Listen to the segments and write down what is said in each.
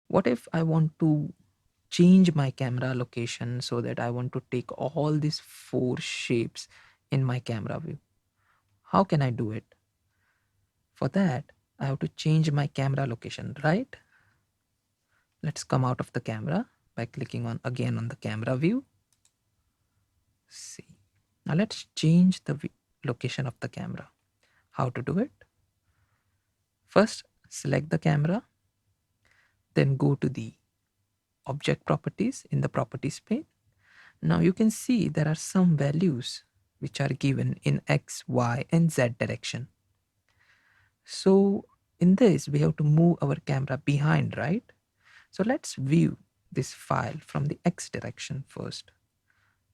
What if I want to change my camera location so that I want to take all these four shapes in my camera view? How can I do it? For that, I have to change my camera location, right? Let's come out of the camera by clicking on again on the camera view. See. Now let's change the location of the camera. How to do it? First, select the camera, then go to the object properties in the properties pane. Now you can see there are some values which are given in X, Y, and Z direction. So in this, we have to move our camera behind, right? So let's view this file from the X direction first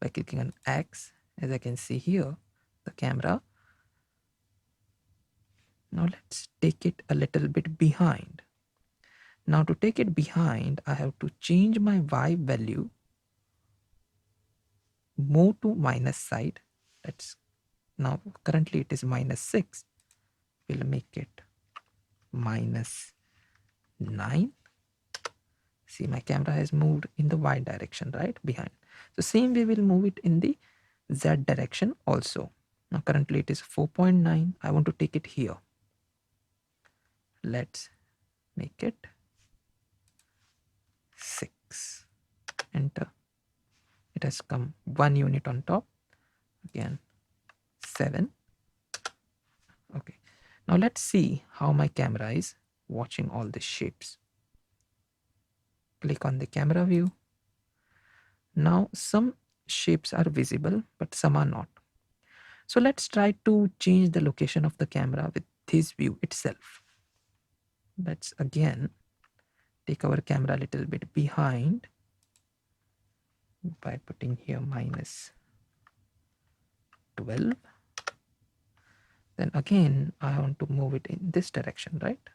by clicking on X. As I can see here, the camera. Now let's take it a little bit behind. Now to take it behind, I have to change my Y value, move to minus side. Let's now currently it is -6. We'll make it -9. See, my camera has moved in the Y direction, right? Behind. So same way we'll move it in the Z direction also. Now currently it is 4.9. I want to take it here. Let's make it 6. Enter. It has come 1 unit on top. Again 7. Okay. Now let's see how my camera is watching all these shapes. Click on the camera view. Now some shapes are visible, but some are not. So let's try to change the location of the camera with this view itself. Let's again take our camera a little bit behind by putting here -12. Then again, I want to move it in this direction, right?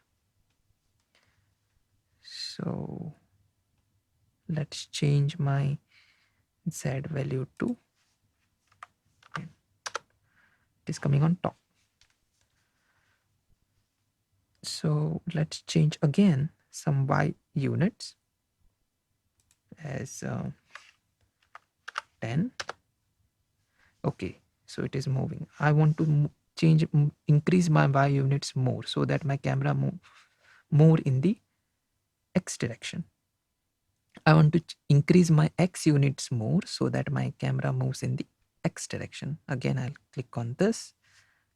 So let's change my Z value to, it is coming on top. So let's change again some Y units as 10. Okay, so it is moving. I want to increase my Y units more so that my camera move more in the X direction. I want to increase my X units more so that my camera moves in the X direction. Again, I'll click on this.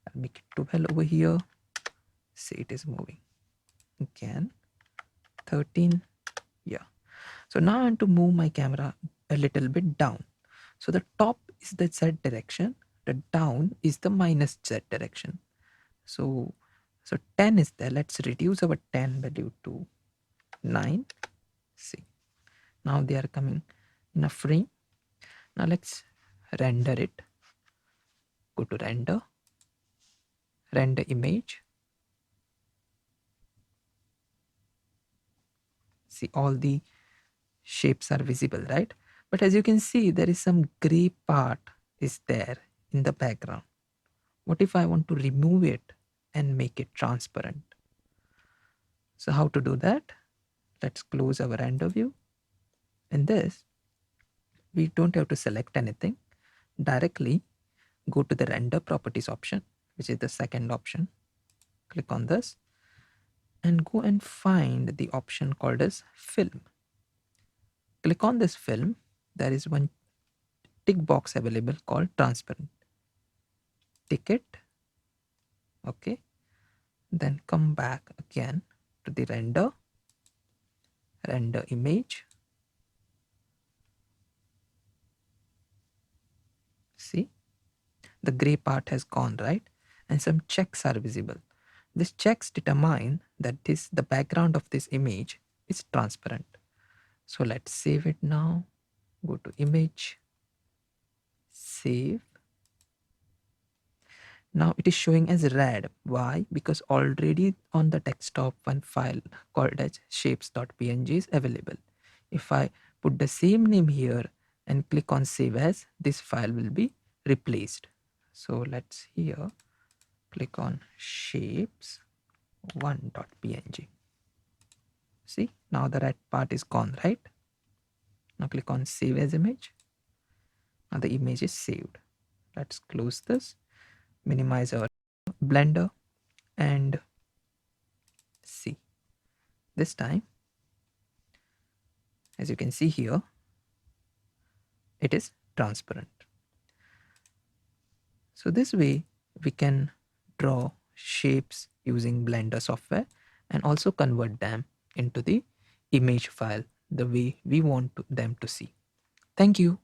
I'll make it 12 over here. See, it is moving. Again, 13. Yeah. So now I want to move my camera a little bit down. So the top is the Z direction. The down is the -Z direction. So 10 is there. Let's reduce our 10 value to 9. See. Now they are coming in a frame. Now let's render it. Go to render image. See, all the shapes are visible, right? But as you can see, there is some gray part is there in the background. What if I want to remove it and make it transparent? So how to do that? Let's close our render view. In this, we don't have to select anything. Directly go to the render properties option, which is the second option. Click on this and go and find the option called as film. Click on this film. There is one tick box available called transparent. Tick it. Okay. Then come back again to the render image. See, the gray part has gone, right? And some checks are visible. These checks determine that the background of this image is transparent. So let's save it now. Go to image, save. Now it is showing as red. Why? Because already on the desktop one file called as shapes.png is available. If I put the same name here and click on save as, this file will be replaced. So let's here click on shapes1.png. See, now the red part is gone, right? Now click on save as image. Now the image is saved. Let's close this, minimize our blender, and see. This time, as you can see here, it is transparent. So this way we can draw shapes using Blender software and also convert them into the image file the way we want them to see. Thank you.